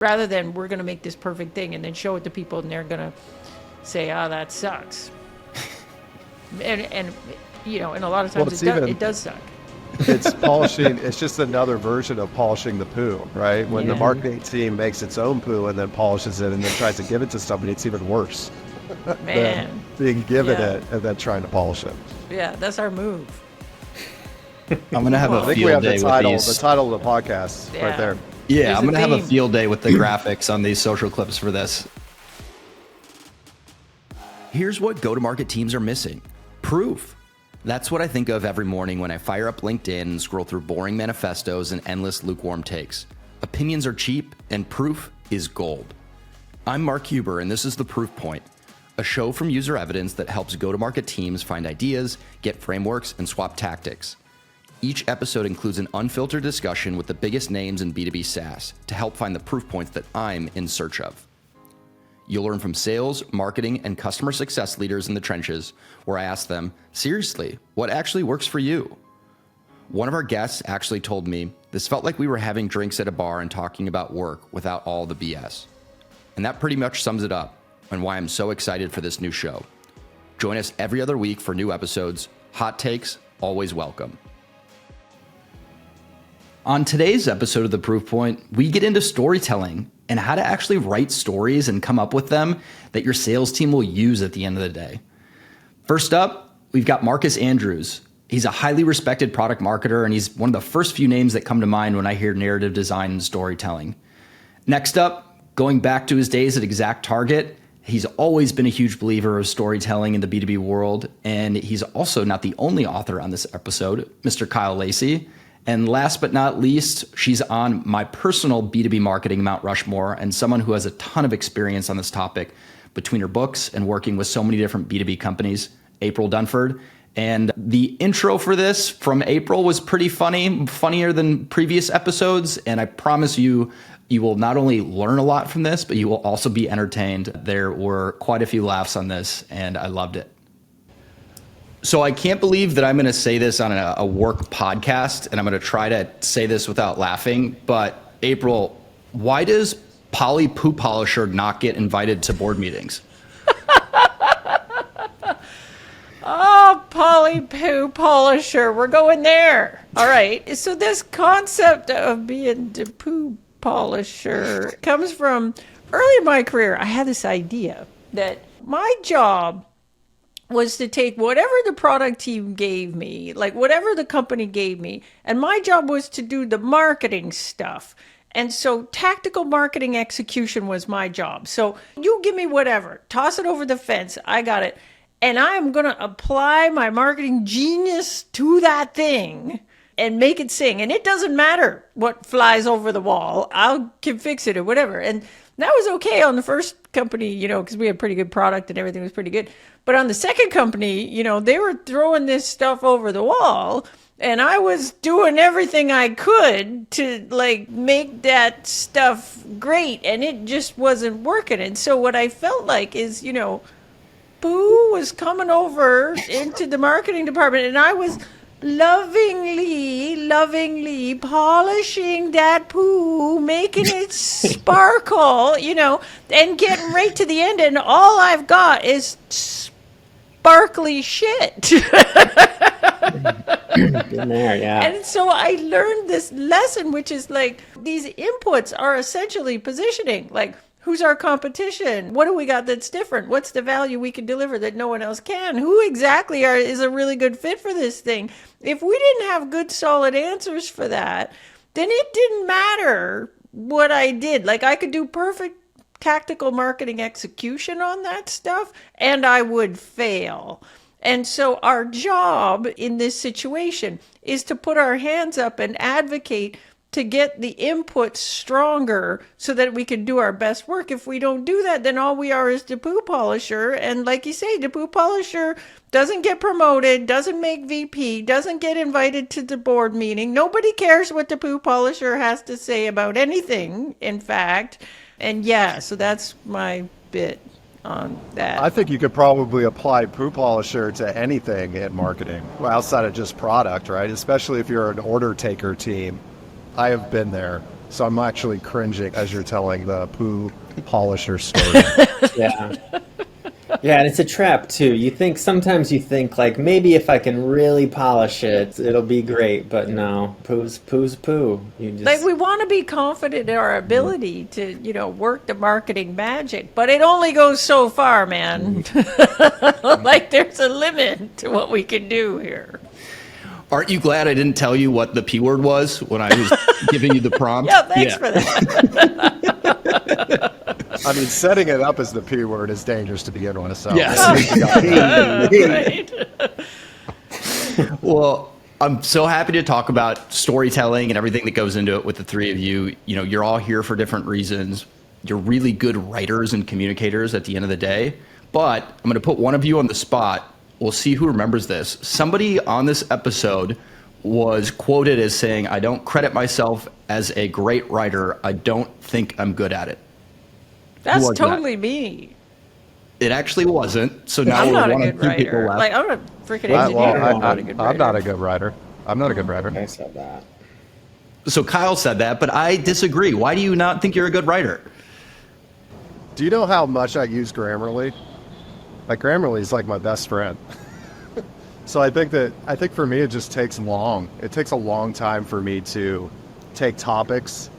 rather than we're going to make this perfect thing and then show it to people and they're going to say, oh, that sucks. and you know, and a lot of times it does suck. It's polishing. It's just another version of polishing the poo, right? When the marketing team makes its own poo and then polishes it and then tries to give it to somebody, it's even worse. Man. Than being given it and then trying to polish it. Yeah, that's our move. I'm going to have a field day with these. The title of the podcast right there. Yeah, I'm going to have a field day with the graphics on these social clips for this. Here's what go-to-market teams are missing. Proof. That's what I think of every morning when I fire up LinkedIn and scroll through boring manifestos and endless lukewarm takes. Opinions are cheap and proof is gold. I'm Mark Huber and this is The Proof Point, a show from User Evidence that helps go-to-market teams find ideas, get frameworks, and swap tactics. Each episode includes an unfiltered discussion with the biggest names in B2B SaaS to help find the proof points that I'm in search of. You'll learn from sales, marketing, and customer success leaders in the trenches, where I ask them, seriously, what actually works for you? One of our guests actually told me this felt like we were having drinks at a bar and talking about work without all the BS. And that pretty much sums it up and why I'm so excited for this new show. Join us every other week for new episodes. Hot takes, always welcome. On today's episode of The Proof Point, we get into storytelling and how to actually write stories and come up with them that your sales team will use at the end of the day. First up, we've got Marcus Andrews. He's a highly respected product marketer, and he's one of the first few names that come to mind when I hear narrative design and storytelling. Next up, going back to his days at ExactTarget, he's always been a huge believer of storytelling in the B2B world, and he's also not the only author on this episode, Mr. Kyle Lacey. And last but not least, she's on my personal B2B marketing Mount Rushmore and someone who has a ton of experience on this topic between her books and working with so many different B2B companies, April Dunford. And the intro for this from April was pretty funny, funnier than previous episodes. And I promise you, you will not only learn a lot from this, but you will also be entertained. There were quite a few laughs on this, and I loved it. So I can't believe that I'm going to say this on a work podcast, and I'm going to try to say this without laughing. But April, why does Polly Poo Polisher not get invited to board meetings? Oh, Polly Poo Polisher, we're going there. All right. So this concept of being the poo polisher comes from early in my career. I had this idea that my job was to take whatever the product team gave me, like whatever the company gave me, and my job was to do the marketing stuff. And so tactical marketing execution was my job. So you give me whatever, toss it over the fence, I got it. And I'm going to apply my marketing genius to that thing and make it sing. And it doesn't matter what flies over the wall. I can fix it or whatever. And that was okay on the first company, you know, because we had pretty good product and everything was pretty good. But on the second company, you know, they were throwing this stuff over the wall. And I was doing everything I could to like make that stuff great. And it just wasn't working. And so what I felt like is, you know, poo was coming over into the marketing department, and I was lovingly polishing that poo, making it sparkle, you know, and getting right to the end, and all I've got is sparkly shit. Been there, yeah. And so I learned this lesson, which is like these inputs are essentially positioning, like, who's our competition? What do we got that's different? What's the value we can deliver that no one else can? Who exactly is a really good fit for this thing? If we didn't have good, solid answers for that, then it didn't matter what I did. Like, I could do perfect tactical marketing execution on that stuff, and I would fail. And so our job in this situation is to put our hands up and advocate to get the inputs stronger so that we can do our best work. If we don't do that, then all we are is the poo polisher. And like you say, the poo polisher doesn't get promoted, doesn't make VP, doesn't get invited to the board meeting. Nobody cares what the poo polisher has to say about anything, in fact. And yeah, so that's my bit on that. I think you could probably apply poo polisher to anything in marketing, outside of just product, right? Especially if you're an order taker team. I have been there. So I'm actually cringing as you're telling the poo polisher story. Yeah. Yeah, and it's a trap too. Sometimes you think like maybe if I can really polish it, it'll be great. But no, poo's poo. You just Like we want to be confident in our ability to, work the marketing magic, but it only goes so far, man. Like there's a limit to what we can do here. Aren't you glad I didn't tell you what the P word was when I was giving you the prompt? Yeah, thanks for that. I mean, setting it up as the P word is dangerous to begin with. So Yes. Right. Well, I'm so happy to talk about storytelling and everything that goes into it with the three of you. You're all here for different reasons. You're really good writers and communicators at the end of the day. But I'm going to put one of you on the spot. We'll see who remembers this. Somebody on this episode was quoted as saying, "I don't credit myself as a great writer. I don't think I'm good at it." That's was totally me. It actually wasn't. So now I'm we're not a one good of two people writer. left. Like I'm a freaking I, engineer. well, I'm not a good writer. I'm not a good writer. I'm not a good writer. I said that. So Kyle said that, but I disagree. Why do you not think you're a good writer? Do you know how much I use Grammarly? Like Grammarly is like my best friend. So I think for me it just takes long. It takes a long time for me to take topics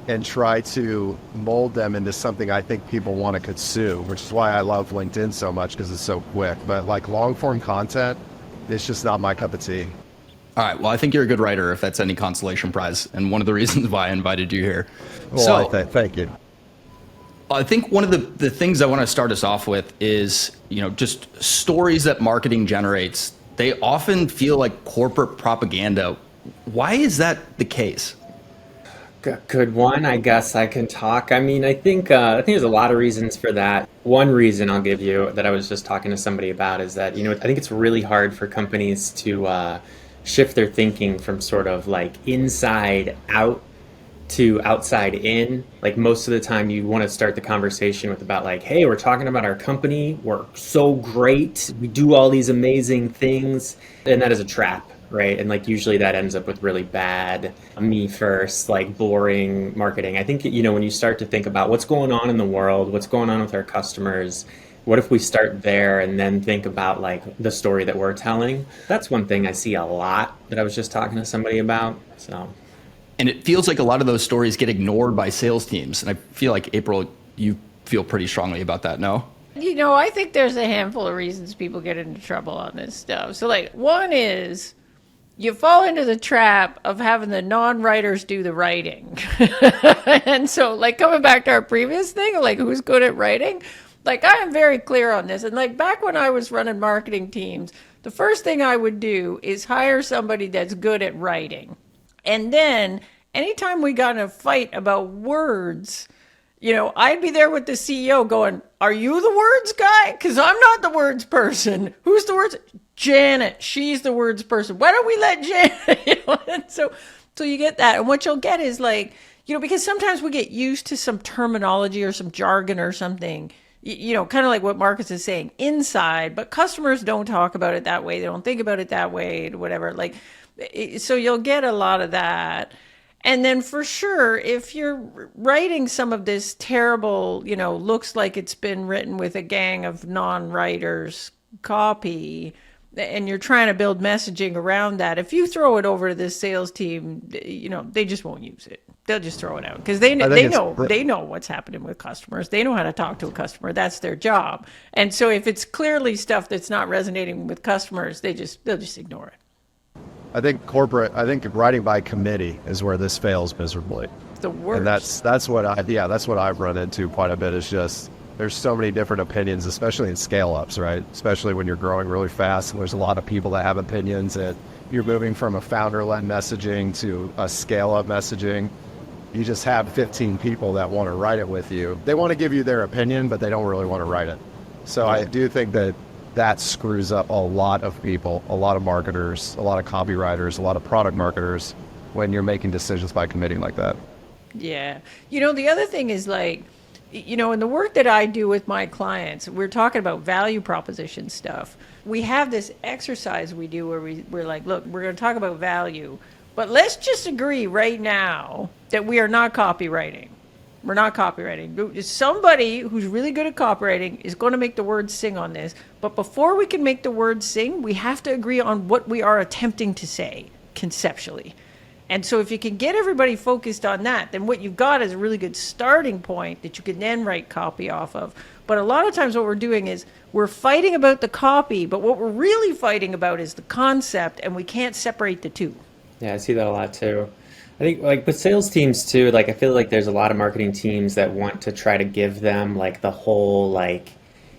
and try to mold them into something I think people want to consume, which is why I love LinkedIn so much because it's so quick. But like long form content, it's just not my cup of tea. All right. Well, I think you're a good writer if that's any consolation prize. And one of the reasons why I invited you here. Well, thank you. I think one of the things I want to start us off with is, just stories that marketing generates. They often feel like corporate propaganda. Why is that the case? Good one. I guess I can talk. I mean, I think there's a lot of reasons for that. One reason I'll give you that I was just talking to somebody about is that, I think it's really hard for companies to shift their thinking from sort of like inside out to outside in. Like most of the time you want to start the conversation with about like, hey, we're talking about our company. We're so great. We do all these amazing things. And that is a trap, right? And like usually that ends up with really bad, me first, like boring marketing. I think, when you start to think about what's going on in the world, what's going on with our customers, what if we start there and then think about like the story that we're telling? That's one thing I see a lot that I was just talking to somebody about. So. And it feels like a lot of those stories get ignored by sales teams. And I feel like, April, you feel pretty strongly about that, no? I think there's a handful of reasons people get into trouble on this stuff. So like one is you fall into the trap of having the non-writers do the writing. And so like coming back to our previous thing, like who's good at writing? Like I am very clear on this. And like back when I was running marketing teams, the first thing I would do is hire somebody that's good at writing. And then anytime we got in a fight about words, I'd be there with the CEO going, are you the words guy? Because I'm not the words person. Who's the words? Janet. She's the words person. Why don't we let Janet? And so you get that. And what you'll get is like, because sometimes we get used to some terminology or some jargon or something, kind of like what Marcus is saying inside, but customers don't talk about it that way. They don't think about it that way, whatever. Like, so you'll get a lot of that. And then for sure, if you're writing some of this terrible, looks like it's been written with a gang of non-writers copy, and you're trying to build messaging around that, if you throw it over to this sales team, they just won't use it. They'll just throw it out because they know what's happening with customers. They know how to talk to a customer. That's their job. And so if it's clearly stuff that's not resonating with customers, they'll just ignore it. I think writing by committee is where this fails miserably. The worst. And that's what I've run into quite a bit. Is just there's so many different opinions, especially in scale ups, right? Especially when you're growing really fast and there's a lot of people that have opinions, and you're moving from a founder-led messaging to a scale-up messaging. You just have 15 people that want to write it with you. They want to give you their opinion, but they don't really want to write it. So I do think that screws up a lot of people, a lot of marketers, a lot of copywriters, a lot of product marketers when you're making decisions by committee like that. Yeah. The other thing is like, in the work that I do with my clients, we're talking about value proposition stuff. We have this exercise we do where we're like, look, we're going to talk about value. But let's just agree right now that we are not copywriting. We're not copywriting. Somebody who's really good at copywriting is going to make the words sing on this. But before we can make the words sing, we have to agree on what we are attempting to say conceptually. And so if you can get everybody focused on that, then what you've got is a really good starting point that you can then write copy off of. But a lot of times what we're doing is we're fighting about the copy, but what we're really fighting about is the concept, and we can't separate the two. Yeah, I see that a lot too. I think like with sales teams too, like I feel like there's a lot of marketing teams that want to try to give them like the whole like,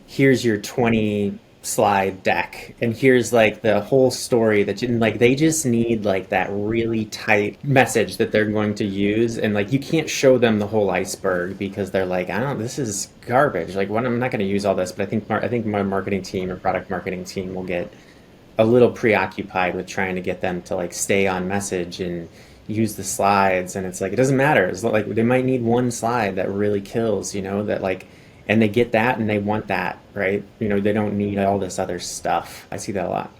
here's your 20 slide deck and here's like the whole story that you like, they just need like that really tight message that they're going to use. And like, you can't show them the whole iceberg because they're like, I don't, this is garbage. Like what, I'm not going to use all this, but I think my marketing team or product marketing team will get a little preoccupied with trying to get them to like stay on message and use the slides. And it's like, it doesn't matter. It's like they might need one slide that really kills, that like, and they get that and they want that, right? They don't need all this other stuff. I see that a lot.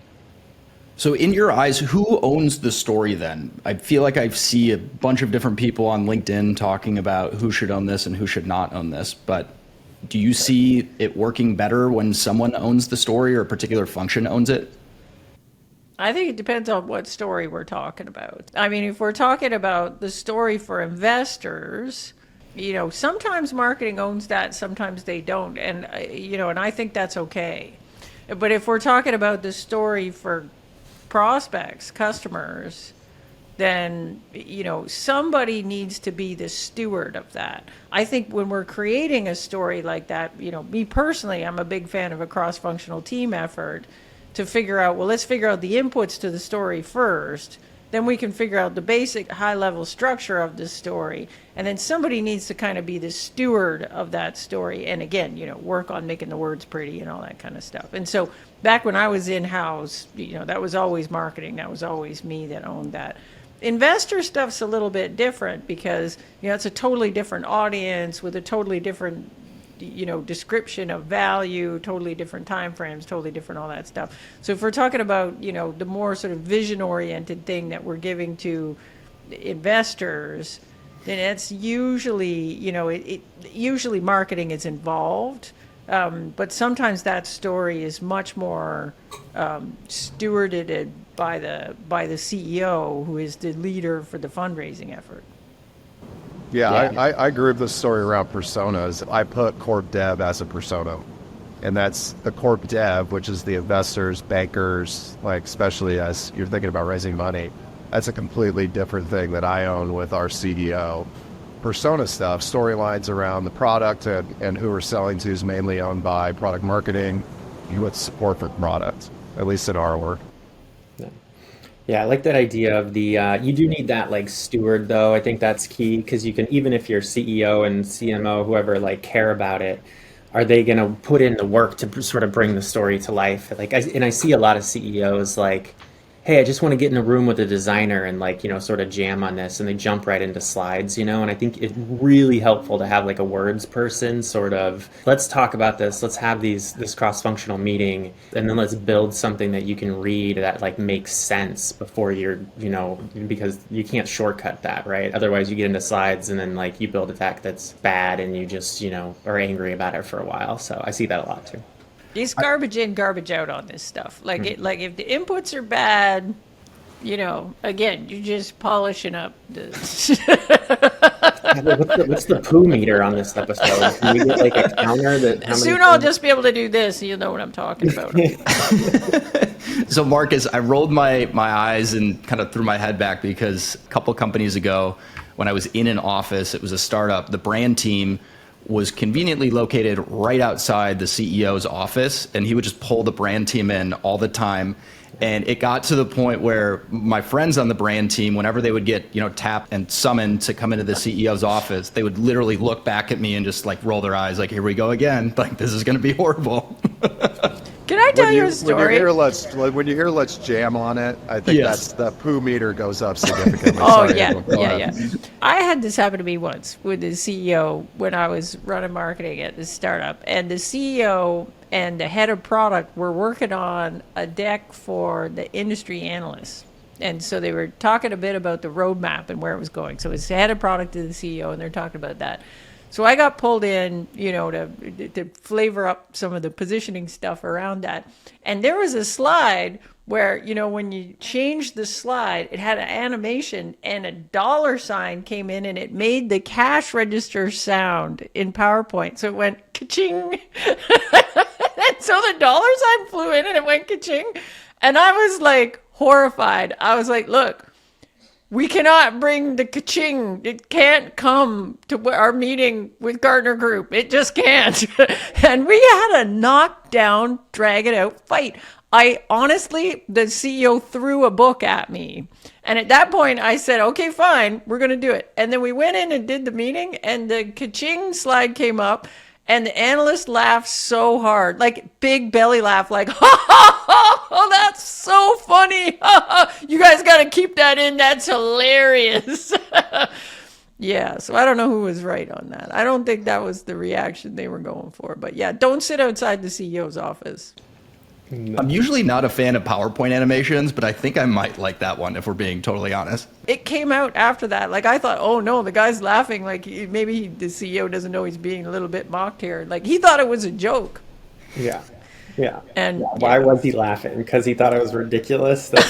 So in your eyes, who owns the story then? I feel like I see a bunch of different people on LinkedIn talking about who should own this and who should not own this, but do you see it working better when someone owns the story or a particular function owns it? I think it depends on what story we're talking about. I mean, if we're talking about the story for investors, sometimes marketing owns that, sometimes they don't. And, and I think that's okay. But if we're talking about the story for prospects, customers, then, somebody needs to be the steward of that. I think when we're creating a story like that, me personally, I'm a big fan of a cross-functional team effort to figure out, well, let's figure out the inputs to the story first. Then we can figure out the basic high-level structure of the story. And then somebody needs to kind of be the steward of that story. And again, work on making the words pretty and all that kind of stuff. And so back when I was in-house, that was always marketing. That was always me that owned that. Investor stuff's a little bit different because, it's a totally different audience with a totally different description of value, totally different time frames, totally different all that stuff. So if we're talking about, the more sort of vision-oriented thing that we're giving to investors, then it's usually, usually marketing is involved. But sometimes that story is much more stewarded by the CEO, who is the leader for the fundraising effort. Yeah, I group the story around personas. I put corp dev as a persona, and that's the corp dev, which is the investors, bankers, like especially as you're thinking about raising money. That's a completely different thing that I own with our CDO. Persona stuff, storylines around the product and who we're selling to is mainly owned by product marketing with support for product, at least in our work. Yeah, I like that idea of the, you do need that like steward though. I think that's key because you can, even if your CEO and CMO, whoever like care about it, are they going to put in the work to sort of bring the story to life? Like, I see a lot of CEOs like, hey, I just want to get in a room with a designer and like, sort of jam on this, and they jump right into slides, and I think it's really helpful to have like a words person sort of, let's talk about this, let's have this cross-functional meeting, and then let's build something that you can read that like makes sense before you're, because you can't shortcut that, right? Otherwise you get into slides and then like you build a deck that's bad and you just, are angry about it for a while. So I see that a lot too. It's garbage in, garbage out on this stuff. Like if the inputs are bad, again, you're just polishing up the. What's the poo meter on this episode? Can we get like a counter that? Soon I'll just be able to do this, and you'll know what I'm talking about. So Marcus, I rolled my eyes and kind of threw my head back because a couple companies ago, when I was in an office, it was a startup. The brand team was conveniently located right outside the CEO's office, and he would just pull the brand team in all the time. And it got to the point where my friends on the brand team, whenever they would get, tapped and summoned to come into the CEO's office, they would literally look back at me and just like roll their eyes like, here we go again. Like, this is going to be horrible. Can I tell you a story? When you hear let's jam on it, I think that's the poo meter goes up significantly. Oh, yeah. I had this happen to me once with the CEO when I was running marketing at the startup. And the CEO and the head of product were working on a deck for the industry analysts. And so they were talking a bit about the roadmap and where it was going. So it's head of product to the CEO, and they're talking about that. So I got pulled in, to flavor up some of the positioning stuff around that. And there was a slide where, when you changed the slide, it had an animation and a dollar sign came in and it made the cash register sound in PowerPoint. So it went ka-ching. And so the dollar sign flew in and it went ka-ching. And I was like horrified. I was like, look, we cannot bring the ka-ching. It can't come to our meeting with Gartner Group. It just can't. And we had a knockdown, drag it out fight. The CEO threw a book at me. And at that point, I said, okay, fine, we're going to do it. And then we went in and did the meeting, and the ka-ching slide came up, and the analyst laughed so hard, like big belly laugh, like, ha, ha, ha, oh, that's so funny. Ha, ha. You guys got to keep that in. That's hilarious. Yeah, so I don't know who was right on that. I don't think that was the reaction they were going for. But yeah, don't sit outside the CEO's office. I'm usually not a fan of PowerPoint animations, but I think I might like that one if we're being totally honest. It came out after that. Like, I thought, oh no, the guy's laughing. Like, maybe the CEO doesn't know he's being a little bit mocked here. Like, he thought it was a joke. Yeah. Yeah. And why was he laughing? Because he thought it was ridiculous that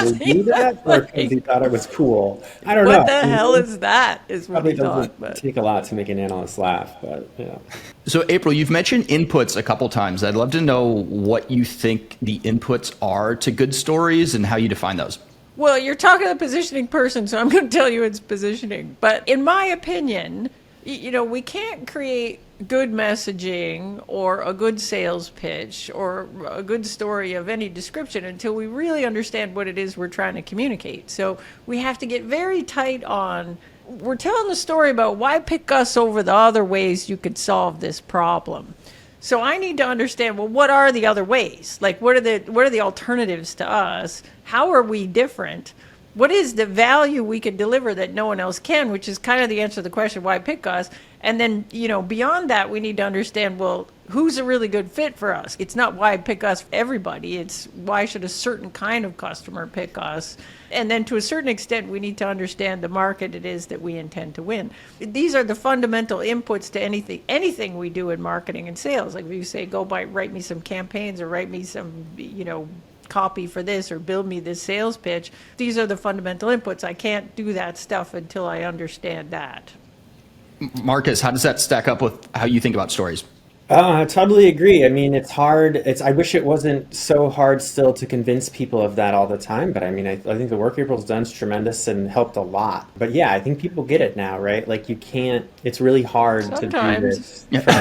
he do that, or because he thought it was cool? I don't know. What the hell is that? Is what he thought. But take a lot to make an analyst laugh, but yeah. So, April, you've mentioned inputs a couple times. I'd love to know what you think the inputs are to good stories and how you define those. Well, you're talking to the positioning person, so I'm going to tell you it's positioning. But in my opinion, we can't create good messaging or a good sales pitch or a good story of any description until we really understand what it is we're trying to communicate. So we have to get very tight on, we're telling the story about why pick us over the other ways you could solve this problem. So I need to understand, well, what are the other ways? Like, what are the alternatives to us? How are we different? What is the value we can deliver that no one else can, which is kind of the answer to the question, why pick us? And then, beyond that, we need to understand, well, who's a really good fit for us? It's not why pick us for everybody. It's why should a certain kind of customer pick us? And then to a certain extent, we need to understand the market it is that we intend to win. These are the fundamental inputs to anything we do in marketing and sales. Like if you say, write me some campaigns or write me some, copy for this or build me this sales pitch. These are the fundamental inputs. I can't do that stuff until I understand that. Marcus, how does that stack up with how you think about stories? I totally agree. I mean, it's hard. I wish it wasn't so hard still to convince people of that all the time. But I mean, I think the work April's done is tremendous and helped a lot. But yeah, I think people get it now, right? Like it's really hard to do this. Sometimes.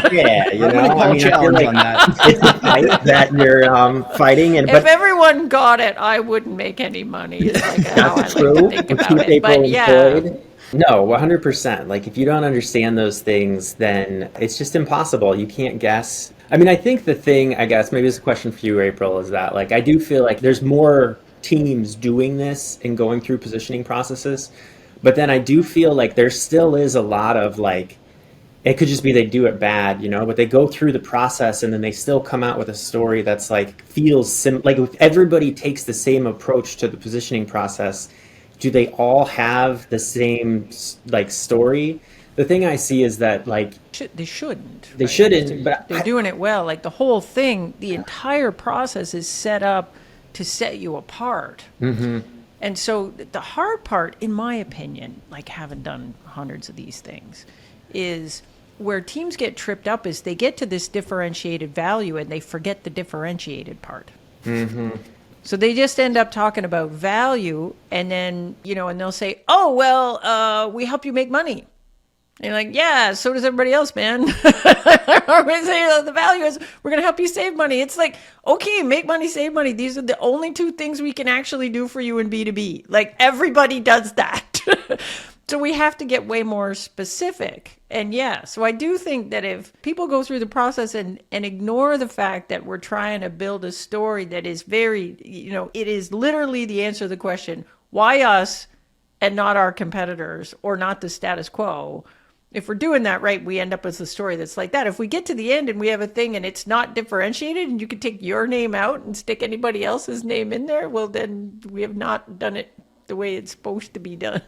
I feel like on that. it's a fight that you're fighting. If everyone got it, I wouldn't make any money. It's like how I like true. to think about it. But yeah. No, 100%. Like if you don't understand those things, then it's just impossible. You can't guess. I mean, I think the thing, I guess, maybe it's a question for you, April, is that like I do feel like there's more teams doing this and going through positioning processes. But then I do feel like there still is a lot of like, it could just be they do it bad, but they go through the process and then they still come out with a story that's like feels like if everybody takes the same approach to the positioning process, do they all have the same like story? The thing I see is that like they shouldn't. They shouldn't, but they're doing it well. Like the whole thing, the entire process is set up to set you apart. Mm-hmm. And so the hard part, in my opinion, like having done hundreds of these things, is where teams get tripped up is they get to this differentiated value and they forget the differentiated part. Mm-hmm. So they just end up talking about value and then, and they'll say, oh, well, we help you make money. And you're like, yeah, so does everybody else, man. Everybody say the value is we're going to help you save money. It's like, okay, make money, save money. These are the only two things we can actually do for you in B2B. Like everybody does that. So we have to get way more specific. And yeah, so I do think that if people go through the process and ignore the fact that we're trying to build a story that is very, it is literally the answer to the question, why us and not our competitors or not the status quo, If we're doing that right, we end up with a story that's like that. If we get to the end and we have a thing and it's not differentiated and you can take your name out and stick anybody else's name in there, well, then we have not done it the way it's supposed to be done.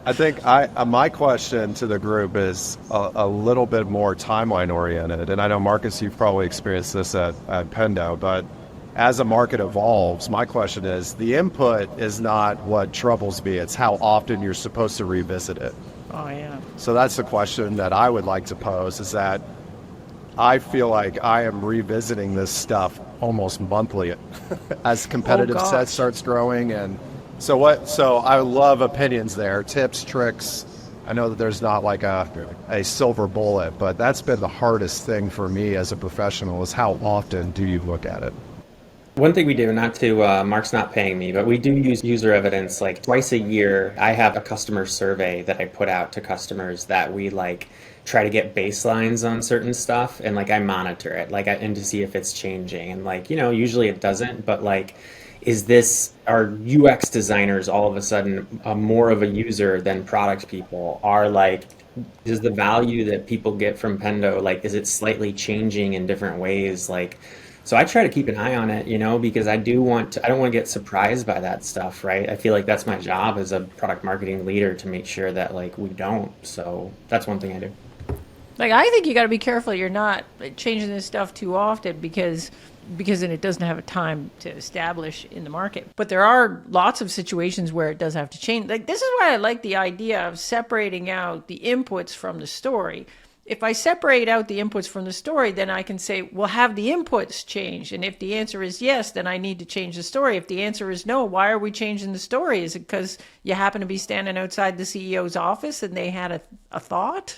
I think my question to the group is a little bit more timeline oriented. And I know, Marcus, you've probably experienced this at Pendo, but as a market evolves, my question is, the input is not what troubles me, it's how often you're supposed to revisit it. Oh, yeah. So that's the question that I would like to pose, is that I feel like I am revisiting this stuff almost monthly as competitive set starts growing. And so I love opinions there, tips, tricks. I know that there's not like a silver bullet, but that's been the hardest thing for me as a professional, is how often do you look at it? One thing we do, not to, Mark's not paying me, but we do use user evidence like twice a year. I have a customer survey that I put out to customers that we like try to get baselines on certain stuff, and like I monitor it, like and to see if it's changing. And like, usually it doesn't, but like, are UX designers all of a sudden more of a user than product people? Is the value that people get from Pendo, like, is it slightly changing in different ways? Like, so I try to keep an eye on it, because I don't want to get surprised by that stuff, right? I feel like that's my job as a product marketing leader, to make sure that like we don't. So that's one thing I do. Like, I think you got to be careful you're not changing this stuff too often, because then it doesn't have a time to establish in the market. But there are lots of situations where it does have to change. Like, this is why I like the idea of separating out the inputs from the story. If I separate out the inputs from the story, then I can say, well, have the inputs changed? And if the answer is yes, then I need to change the story. If the answer is no, why are we changing the story? Is it because you happen to be standing outside the CEO's office and they had a thought?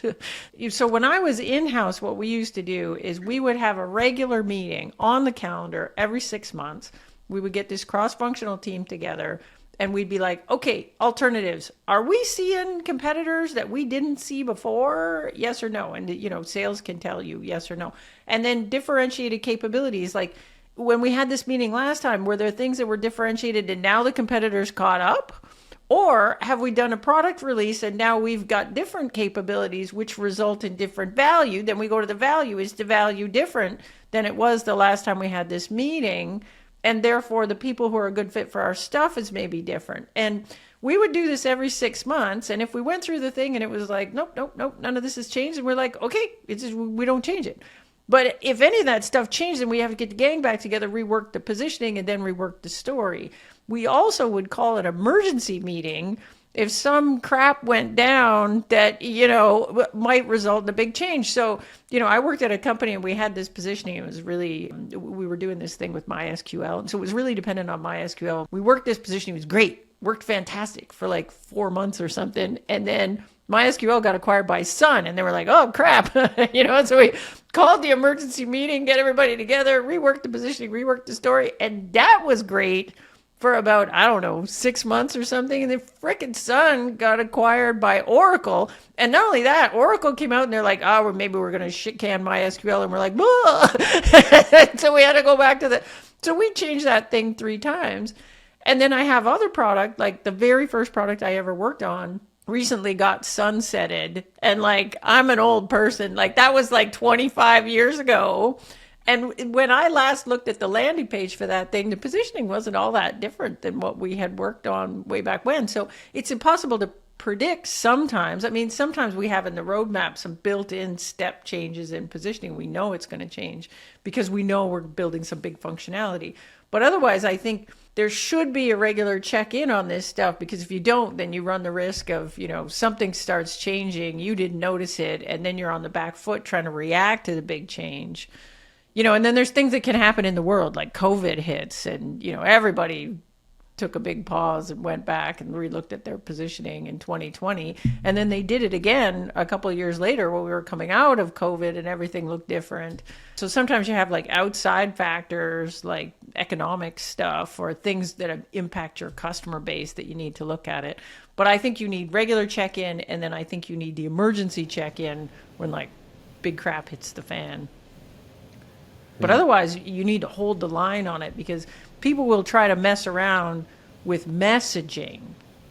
So when I was in-house, what we used to do is we would have a regular meeting on the calendar every 6 months. We would get this cross-functional team together, and we'd be like, okay, alternatives. Are we seeing competitors that we didn't see before? Yes or no? And, sales can tell you yes or no. And then differentiated capabilities. Like, when we had this meeting last time, were there things that were differentiated and now the competitors caught up? Or have we done a product release and now we've got different capabilities which result in different value? Then we go to the value. Is the value different than it was the last time we had this meeting? And therefore, the people who are a good fit for our stuff is maybe different. And we would do this every 6 months. And if we went through the thing and it was like, nope, none of this has changed, and we're like, okay, we don't change it. But if any of that stuff changed, then we have to get the gang back together, rework the positioning, and then rework the story. We also would call an emergency meeting if some crap went down that, might result in a big change. So, I worked at a company and we had this positioning. It was really, we were doing this thing with MySQL. And so it was really dependent on MySQL. We worked this positioning. It was great. Worked fantastic for like 4 months or something. And then MySQL got acquired by Sun, and they were like, oh, crap. So we called the emergency meeting, get everybody together, reworked the positioning, reworked the story. And that was great for about, 6 months or something. And the frickin' Sun got acquired by Oracle. And not only that, Oracle came out and they're like, maybe we're going to shit can MySQL. And we're like, so we had to go back to so we changed that thing 3 times. And then I have other product, like the very first product I ever worked on recently got sunsetted. And like, I'm an old person. Like, that was like 25 years ago. And when I last looked at the landing page for that thing, the positioning wasn't all that different than what we had worked on way back when. So it's impossible to predict sometimes. I mean, sometimes we have in the roadmap some built-in step changes in positioning. We know it's going to change because we know we're building some big functionality. But otherwise, I think there should be a regular check-in on this stuff, because if you don't, then you run the risk of, something starts changing, you didn't notice it, and then you're on the back foot trying to react to the big change. And then there's things that can happen in the world, like COVID hits, and, everybody took a big pause and went back and relooked at their positioning in 2020. And then they did it again a couple of years later when we were coming out of COVID and everything looked different. So sometimes you have like outside factors like economic stuff or things that impact your customer base that you need to look at it. But I think you need regular check-in, and then I think you need the emergency check-in when like big crap hits the fan. But otherwise, you need to hold the line on it, because people will try to mess around with messaging,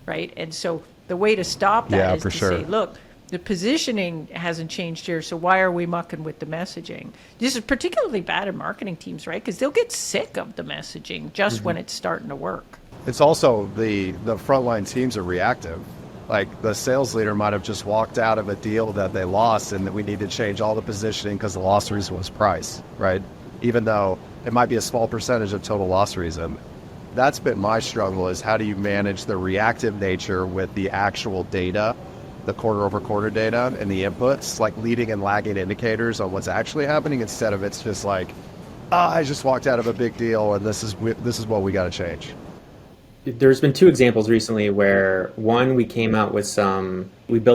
right? And so the way to stop that is to say, look, The positioning hasn't changed here, so why are we mucking with the messaging? This is particularly bad in marketing teams, right? Because they'll get sick of the messaging just when it's starting to work. It's also the frontline teams are reactive. Like the sales leader might have just walked out of a deal that they lost and that we need to change all the positioning because the loss reason was price, right? Even though it might be a small percentage of total loss reason. That's been my struggle, is how do you manage the reactive nature with the actual data, the quarter over quarter data and the inputs, like leading and lagging indicators on what's actually happening, instead of it's just like, I just walked out of a big deal and this is what we got to change. There's been two examples recently where, one, we built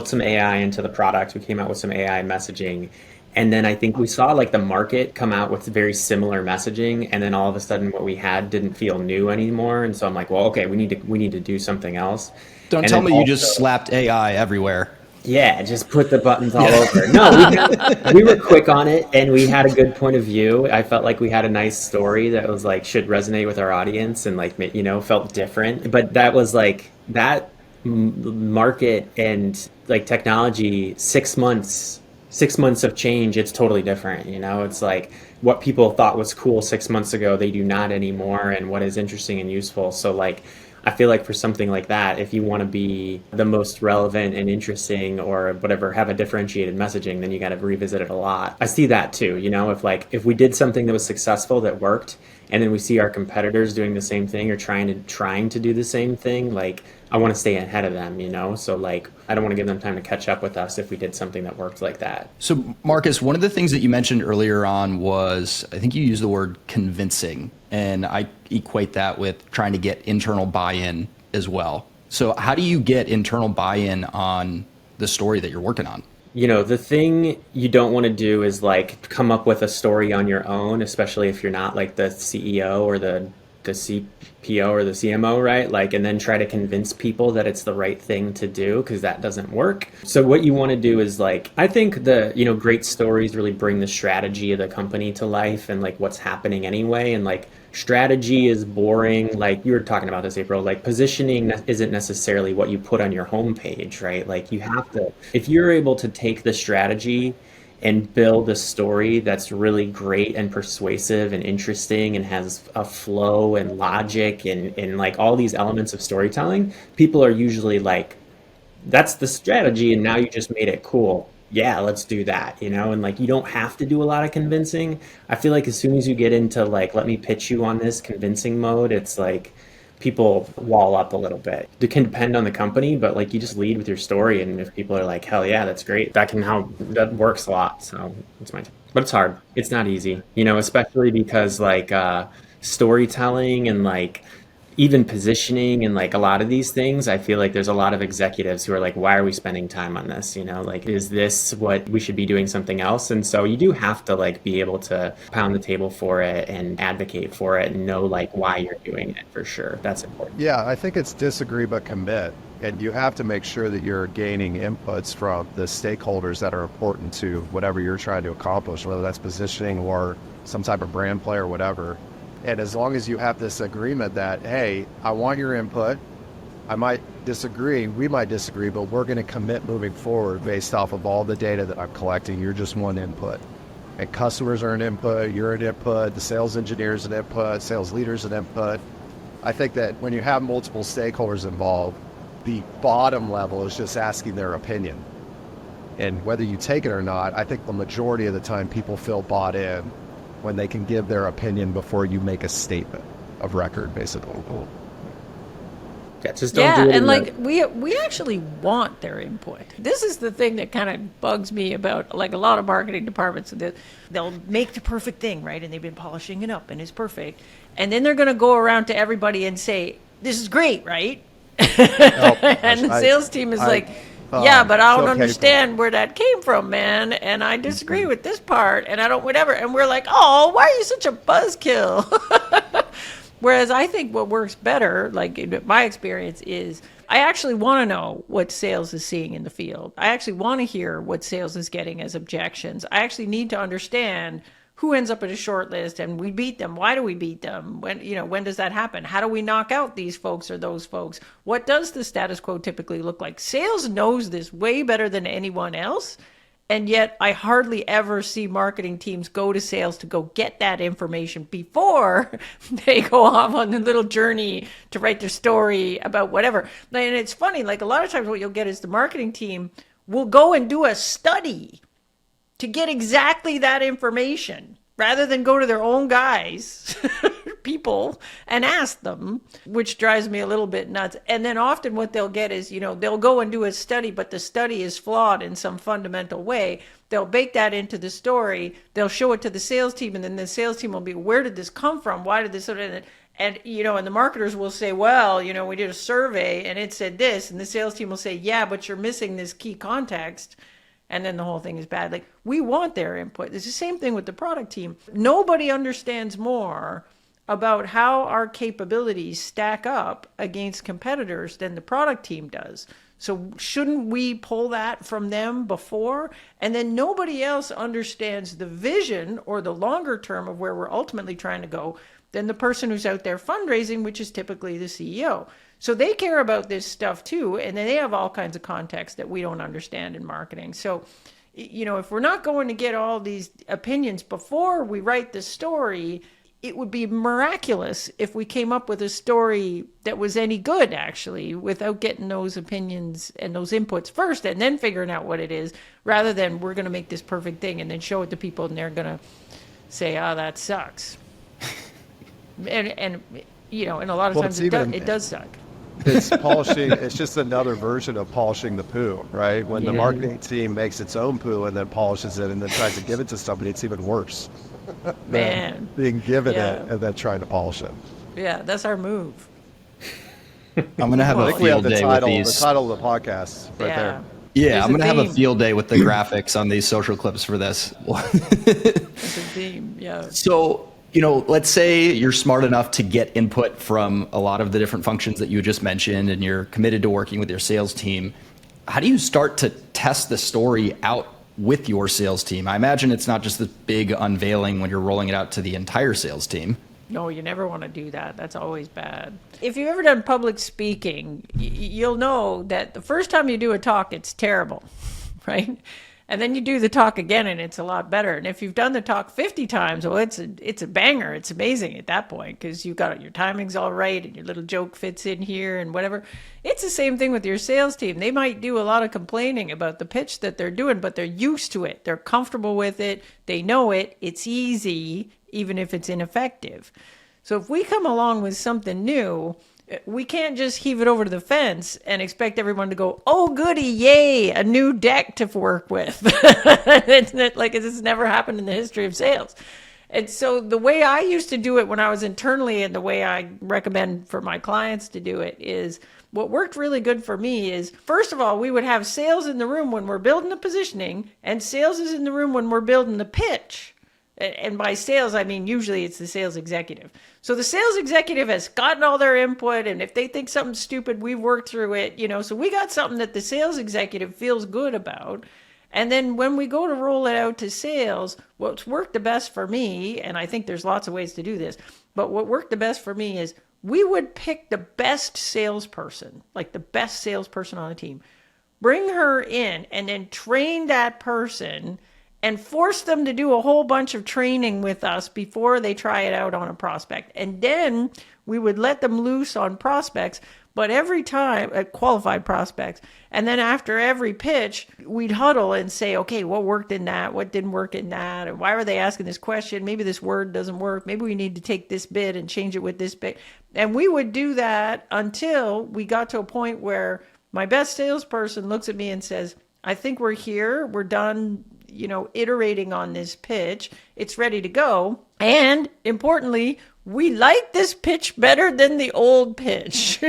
some AI into the product. We came out with some AI messaging. And then I think we saw like the market come out with very similar messaging. And then all of a sudden what we had didn't feel new anymore. And so I'm like, well, okay, we need to do something else. Don't And tell then me you also- just slapped AI everywhere. Yeah, just put the buttons all over. No, we were quick on it, and we had a good point of view. I felt like we had a nice story that was like should resonate with our audience, and like felt different. But that was like that market and like technology. 6 months of change. It's totally different. It's like what people thought was cool 6 months ago, they do not anymore, and what is interesting and useful. So like, I feel like for something like that, if you want to be the most relevant and interesting or whatever, have a differentiated messaging, then you got to revisit it a lot. I see that too. If we did something that was successful, that worked, and then we see our competitors doing the same thing or trying to do the same thing, like I want to stay ahead of them, So like, I don't want to give them time to catch up with us if we did something that worked like that. So Marcus, one of the things that you mentioned earlier on was, I think you used the word convincing, and I equate that with trying to get internal buy-in as well. So how do you get internal buy-in on the story that you're working on? The thing you don't want to do is like come up with a story on your own, especially if you're not like the CEO or the CPO or the CMO, right? Like, and then try to convince people that it's the right thing to do, because that doesn't work. So what you want to do is like, I think great stories really bring the strategy of the company to life and like what's happening anyway. And like, strategy is boring. Like you were talking about this, April, like positioning isn't necessarily what you put on your homepage, right? Like you have to, if you're able to take the strategy and build a story that's really great and persuasive and interesting and has a flow and logic and like all these elements of storytelling, people are usually like, that's the strategy and now you just made it cool. Yeah, let's do that, and like, you don't have to do a lot of convincing. I feel like as soon as you get into like, let me pitch you on this convincing mode, it's like people wall up a little bit. It can depend on the company, but like you just lead with your story, and if people are like, hell yeah, that's great, that works a lot. So that's my but it's hard. It's not easy, especially because like storytelling and like even positioning and like a lot of these things, I feel like there's a lot of executives who are like, why are we spending time on this? Like, is this what we should be doing something else? And so you do have to like be able to pound the table for it and advocate for it and know like why you're doing it for sure. That's important. Yeah, I think it's disagree but commit. And you have to make sure that you're gaining inputs from the stakeholders that are important to whatever you're trying to accomplish, whether that's positioning or some type of brand play or whatever. And as long as you have this agreement that, hey, I want your input, I might disagree, we might disagree, but we're going to commit moving forward based off of all the data that I'm collecting. You're just one input. And customers are an input, you're an input, the sales engineer is an input, sales leaders an input. I think that when you have multiple stakeholders involved, the bottom level is just asking their opinion. And whether you take it or not, I think the majority of the time people feel bought in when they can give their opinion before you make a statement of record, basically. Yeah, just don't do it. And like we actually want their input. This is the thing that kind of bugs me about like a lot of marketing departments. They'll make the perfect thing, right? And they've been polishing it up and it's perfect. And then they're going to go around to everybody and say, this is great, right? And the sales team is like, yeah, but I don't understand where that came from, man. And I disagree with this part and I don't, whatever. And we're like, oh, why are you such a buzzkill? Whereas I think what works better, like in my experience, is I actually want to know what sales is seeing in the field. I actually want to hear what sales is getting as objections. I actually need to understand who ends up at a short list and we beat them. Why do we beat them? When does that happen? How do we knock out these folks or those folks? What does the status quo typically look like? Sales knows this way better than anyone else. And yet I hardly ever see marketing teams go to sales to go get that information before they go off on a little journey to write their story about whatever. And it's funny, like a lot of times what you'll get is the marketing team will go and do a study to get exactly that information rather than go to their own guys, people, and ask them, which drives me a little bit nuts. And then often what they'll get is, they'll go and do a study, but the study is flawed in some fundamental way. They'll bake that into the story. They'll show it to the sales team, and then the sales team will be, where did this come from? Why did this? And the marketers will say, well, we did a survey and it said this. And the sales team will say, yeah, but you're missing this key context. And then the whole thing is bad. Like, we want their input. It's the same thing with the product team. Nobody understands more about how our capabilities stack up against competitors than the product team does. So shouldn't we pull that from them before? And then nobody else understands the vision or the longer term of where we're ultimately trying to go than the person who's out there fundraising, which is typically the CEO. So they care about this stuff too, and then they have all kinds of context that we don't understand in marketing. So, if we're not going to get all these opinions before we write the story, it would be miraculous if we came up with a story that was any good, actually, without getting those opinions and those inputs first and then figuring out what it is, rather than we're going to make this perfect thing and then show it to people and they're going to say, oh, that sucks. and a lot of times it does suck. It's polishing. It's just another version of polishing the poo, right? When the marketing team makes its own poo and then polishes it and then tries to give it to somebody, it's even worse. Man, being given it and then trying to polish it. Yeah, that's our move. I'm going to have a field day with these. The title of the podcast right there. Yeah, I'm going to have a field day with the graphics on these social clips for this. It's a theme, yeah. So, let's say you're smart enough to get input from a lot of the different functions that you just mentioned, and you're committed to working with your sales team. How do you start to test the story out with your sales team? I imagine it's not just this big unveiling when you're rolling it out to the entire sales team. No, you never want to do that. That's always bad. If you've ever done public speaking, you'll know that the first time you do a talk, it's terrible, right? And then you do the talk again and it's a lot better. And if you've done the talk 50 times, well, it's a banger. It's amazing at that point because you've got your timing's all right and your little joke fits in here and whatever. It's the same thing with your sales team. They might do a lot of complaining about the pitch that they're doing, but they're used to it. They're comfortable with it. They know it. It's easy, even if it's ineffective. So if we come along with something new, we can't just heave it over to the fence and expect everyone to go, oh, goody, yay, a new deck to work with. It's like this never happened in the history of sales. And so the way I used to do it when I was internally and the way I recommend for my clients to do it is what worked really good for me is, first of all, we would have sales in the room when we're building the positioning and sales is in the room when we're building the pitch. And by sales, I mean, usually it's the sales executive. So the sales executive has gotten all their input. And if they think something's stupid, we've worked through it, so we got something that the sales executive feels good about. And then when we go to roll it out to sales, what's worked the best for me, and I think there's lots of ways to do this, but what worked the best for me is we would pick the best salesperson, like the best salesperson on the team, bring her in and then train that person and force them to do a whole bunch of training with us before they try it out on a prospect. And then we would let them loose on prospects, but every time, qualified prospects. And then after every pitch, we'd huddle and say, okay, what worked in that? What didn't work in that? And why were they asking this question? Maybe this word doesn't work. Maybe we need to take this bit and change it with this bit. And we would do that until we got to a point where my best salesperson looks at me and says, I think we're here. We're done, iterating on this pitch. It's ready to go. And importantly, we like this pitch better than the old pitch,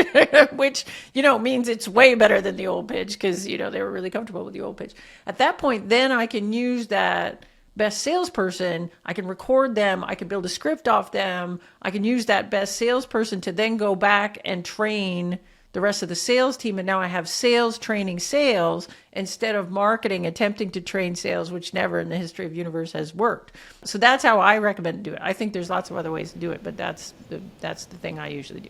which, means it's way better than the old pitch because, they were really comfortable with the old pitch. At that point, then I can use that best salesperson. I can record them. I can build a script off them. I can use that best salesperson to then go back and train the rest of the sales team. And now I have sales training sales instead of marketing attempting to train sales, which never in the history of universe has worked. So that's how I recommend to do it. I think there's lots of other ways to do it, but that's the thing I usually do.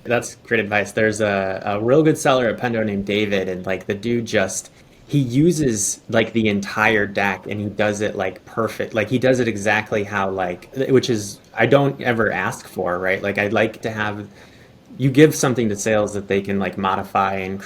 That's great advice. There's a real good seller at Pendo named David, and like the dude just he uses like the entire deck and he does it like perfect. Like he does it exactly how like, which is I don't ever ask for, right? Like I'd like to have you give something to sales that they can like modify and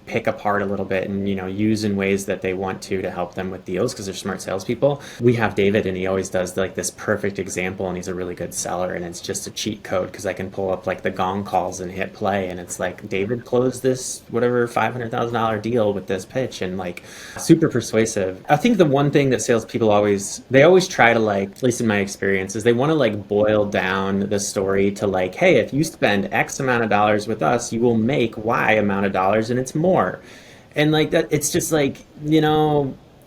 pick apart a little bit and use in ways that they want to help them with deals because they're smart salespeople. We have David and he always does like this perfect example and he's a really good seller and it's just a cheat code because I can pull up like the gong calls and hit play and it's like David closed this whatever $500,000 deal with this pitch and like super persuasive. I think the one thing that salespeople always try to like, at least in my experience, is they want to like boil down the story to like, hey, if you spend X amount of dollars with us, you will make Y amount of dollars and it's more. And like that, it's just like,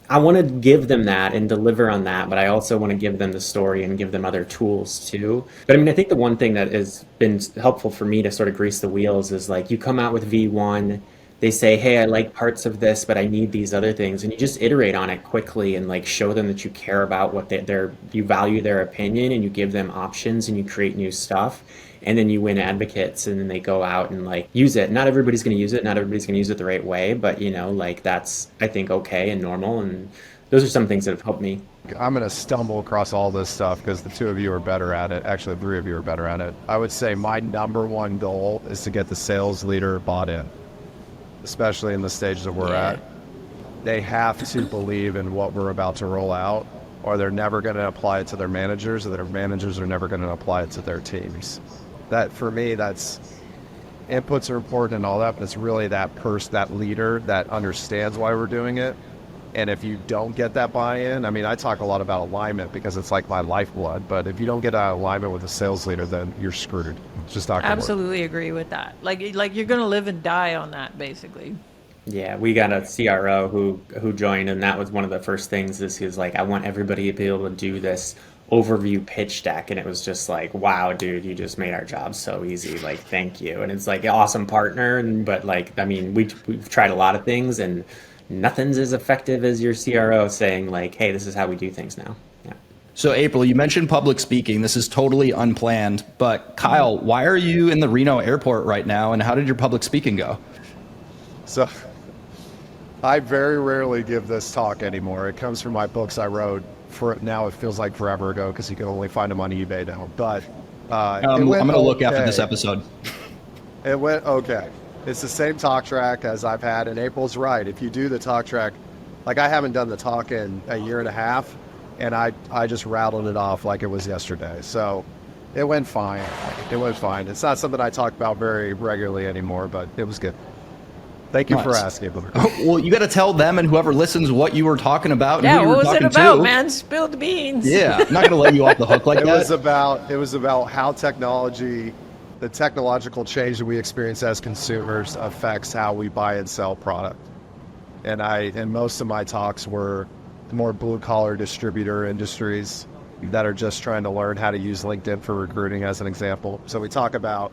I want to give them that and deliver on that, but I also want to give them the story and give them other tools too. But I mean, I think the one thing that has been helpful for me to sort of grease the wheels is like you come out with V1, they say, hey, I like parts of this, but I need these other things. And you just iterate on it quickly and like show them that you care about what you value their opinion and you give them options and you create new stuff. And then you win advocates and then they go out and like use it. Not everybody's going to use it. Not everybody's going to use it the right way. But, like that's, I think, okay and normal. And those are some things that have helped me. I'm going to stumble across all this stuff because the two of you are better at it. Actually, the three of you are better at it. I would say my number one goal is to get the sales leader bought in, especially in the stage that we're at. They have to believe in what we're about to roll out, or they're never going to apply it to their managers, or their managers are never going to apply it to their teams. That for me, that's inputs are important and all that, but it's really that person, that leader that understands why we're doing it. And if you don't get that buy-in, I mean, I talk a lot about alignment because it's like my lifeblood, but if you don't get out of alignment with a sales leader, then you're screwed. It's just not going to work. Absolutely agree with that. Like you're going to live and die on that, basically. Yeah, we got a CRO who joined, and that was one of the first things is he was like, I want everybody to be able to do this overview pitch deck. And it was just like, wow, dude, you just made our job so easy. Like, thank you. And it's like an awesome partner. But like, I mean, we've tried a lot of things and nothing's as effective as your CRO saying like, hey, this is how we do things now. Yeah. So April, you mentioned public speaking. This is totally unplanned, but Kyle, why are you in the Reno airport right now? And how did your public speaking go? So I very rarely give this talk anymore. It comes from my books I wrote. For now, it feels like forever ago because you can only find them on eBay now. But I'm going to look after this episode. It went okay. It's the same talk track as I've had, and April's right. If you do the talk track, like I haven't done the talk in a year and a half, and I just rattled it off like it was yesterday. So it went fine. It went fine. It's not something I talk about very regularly anymore, but it was good. Thank you for asking. Well, you got to tell them and whoever listens what you were talking about. And yeah, who you what were was it talking about, to. man? Spill the beans. Yeah, I'm not going to let you off the hook like that. It was about how technology, the technological change that we experience as consumers affects how we buy and sell product. And most of my talks were more blue collar distributor industries that are just trying to learn how to use LinkedIn for recruiting as an example. So we talk about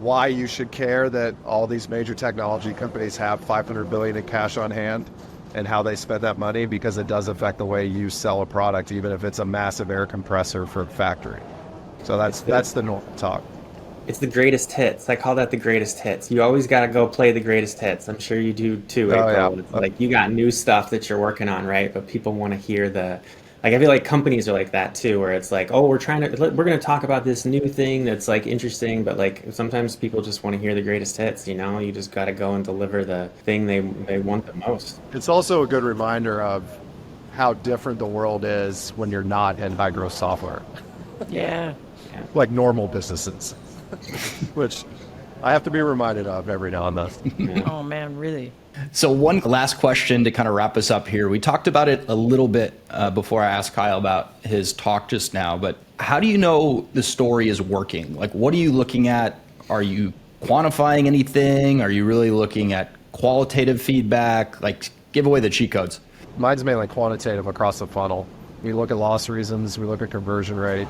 why you should care that all these major technology companies have $500 billion in cash on hand and how they spend that money, because it does affect the way you sell a product, even if it's a massive air compressor for a factory. So that's the normal talk. It's the greatest hits. I call that the greatest hits. You always got to go play the greatest hits. I'm sure you do too, April. Yeah. It's like you got new stuff that you're working on, right? But people want to hear I feel like companies are like that too, where it's like, oh, we're going to talk about this new thing that's like interesting, but like sometimes people just want to hear the greatest hits. You just got to go and deliver the thing they want the most. It's also a good reminder of how different the world is when you're not in high growth software, Yeah. like normal businesses, which I have to be reminded of every now and then. Oh man, really. So one last question to kind of wrap us up here. We talked about it a little bit before I asked Kyle about his talk just now, but how do you know the story is working? Like, what are you looking at? Are you quantifying anything? Are you really looking at qualitative feedback? Like, give away the cheat codes. Mine's mainly quantitative across the funnel. We look at loss reasons, we look at conversion rate,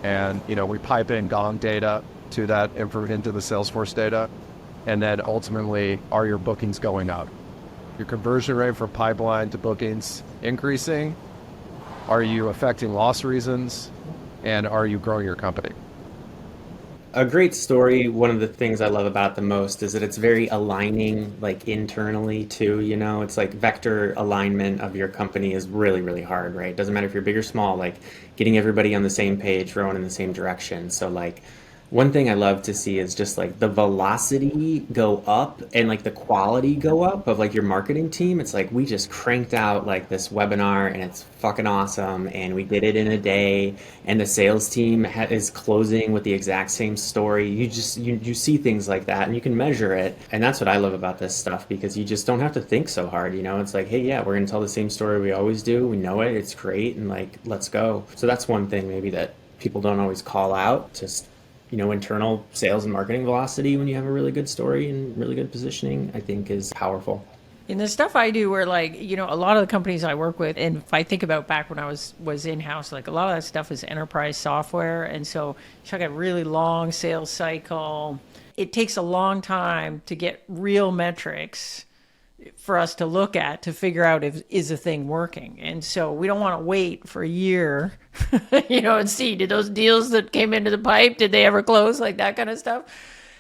and we pipe in Gong data to that into the Salesforce data. And then ultimately, are your bookings going up? Your conversion rate from pipeline to bookings increasing? Are you affecting loss reasons? And are you growing your company? A great story, one of the things I love about it the most is that it's very aligning, like internally too, you know, it's like vector alignment of your company is really, really hard, right? It doesn't matter if you're big or small, like getting everybody on the same page, rowing in the same direction. So like one thing I love to see is just like the velocity go up and like the quality go up of like your marketing team. It's like we just cranked out like this webinar and it's fucking awesome and we did it in a day and the sales team is closing with the exact same story. You see things like that and you can measure it. And that's what I love about this stuff because you just don't have to think so hard, you know? It's like, hey, yeah, we're gonna tell the same story we always do. We know it, it's great, and like, let's go. So that's one thing maybe that people don't always call out, just you know, internal sales and marketing velocity when you have a really good story and really good positioning, I think is powerful. In the stuff I do where like, you know, a lot of the companies I work with, and if I think about back when I was in-house, like a lot of that stuff is enterprise software. And so you got a really long sales cycle. It takes a long time to get real metrics for us to look at to figure out if is a thing working. And so we don't want to wait for a year, you know, and see, did those deals that came into the pipe, did they ever close, like that kind of stuff.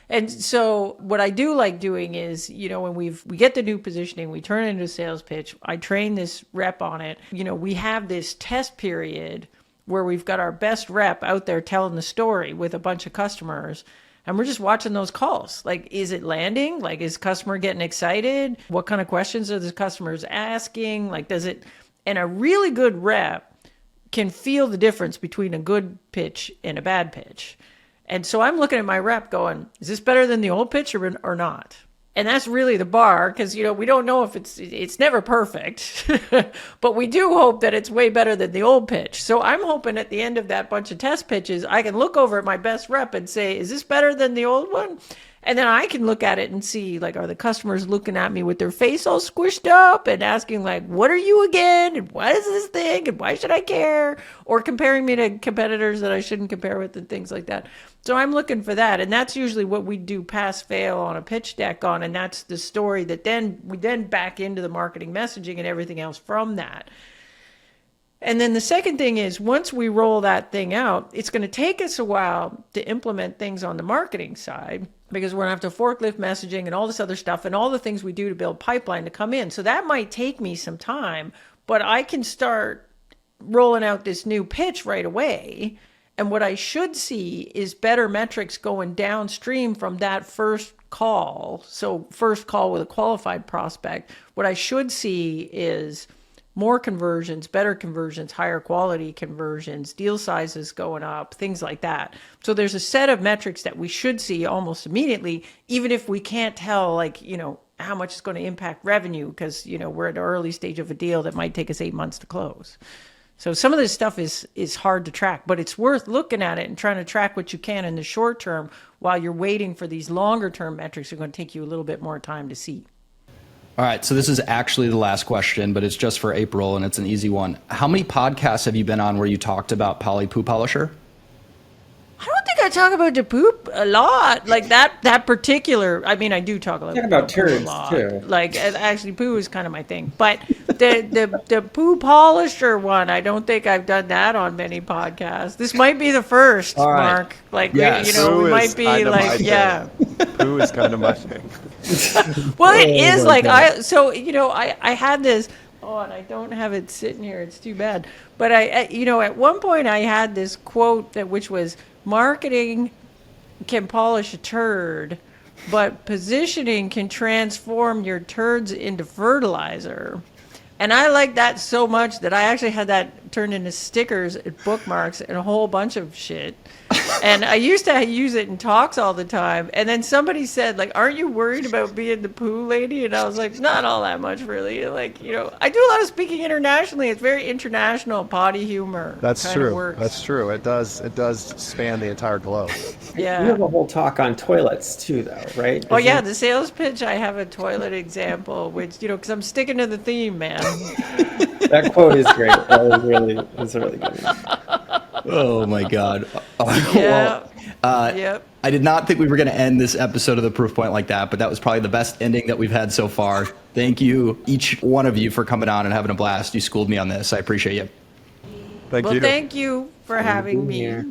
And so what I do like doing is, you know, when we get the new positioning, we turn it into a sales pitch. I train this rep on it. You know, we have this test period where we've got our best rep out there telling the story with a bunch of customers. And we're just watching those calls. Like, is it landing? Like, is customer getting excited? What kind of questions are the customers asking? Like, does it? And a really good rep can feel the difference between a good pitch and a bad pitch. And so I'm looking at my rep going, is this better than the old pitch or not? And that's really the bar because, you know, we don't know if it's never perfect, but we do hope that it's way better than the old pitch. So I'm hoping at the end of that bunch of test pitches, I can look over at my best rep and say, is this better than the old one? And then I can look at it and see, like, are the customers looking at me with their face all squished up and asking, like, what are you again? And what is this thing? And why should I care? Or comparing me to competitors that I shouldn't compare with and things like that. So I'm looking for that. And that's usually what we do pass fail on a pitch deck on. And that's the story that we then back into the marketing messaging and everything else from that. And then the second thing is once we roll that thing out, it's going to take us a while to implement things on the marketing side because we're going to have to forklift messaging and all this other stuff and all the things we do to build pipeline to come in. So that might take me some time, but I can start rolling out this new pitch right away. And what I should see is better metrics going downstream from that first call. So first call with a qualified prospect. What I should see is more conversions, better conversions, higher quality conversions, deal sizes going up, things like that. So there's a set of metrics that we should see almost immediately, even if we can't tell, like, you know, how much it's going to impact revenue because, you know, we're at an early stage of a deal that might take us 8 months to close. So some of this stuff is hard to track, but it's worth looking at it and trying to track what you can in the short term while you're waiting for these longer term metrics that are going to take you a little bit more time to see. All right, so this is actually the last question, but it's just for April, and it's an easy one. How many podcasts have you been on where you talked about Poly Poo Polisher? I don't think I talk about the poop a lot, like that particular. I mean, I do talk a lot about turds a lot. too. Like actually, poo is kind of my thing. But the poo polisher one, I don't think I've done that on many podcasts. This might be the first, All right. Mark. Like, Yes. you know, Poo we is might be kinda my like, thing. yeah. Poo is kind of my thing. Well, it is like so you know, I had this. Oh, and I don't have it sitting here. It's too bad. But I you know, at one point I had this quote which was, marketing can polish a turd, but positioning can transform your turds into fertilizer. And I like that so much that I actually had that turned into stickers and bookmarks and a whole bunch of shit. And I used to use it in talks all the time. And then somebody said, like, aren't you worried about being the poo lady? And I was like, not all that much, really. Like, you know, I do a lot of speaking internationally. It's very international potty humor. That's kind of true. works. That's true. It does span the entire globe. Yeah. You have a whole talk on toilets too, though, right? Oh, yeah, the sales pitch, I have a toilet example, which, you know, because I'm sticking to the theme, man. That quote is great. That was really good. Oh my God. Yeah. Yep. I did not think we were going to end this episode of the Proof Point like that, but that was probably the best ending that we've had so far. Thank you, each one of you, for coming on and having a blast. You schooled me on this. I appreciate you. Thank Well, you. thank you for having me. Here.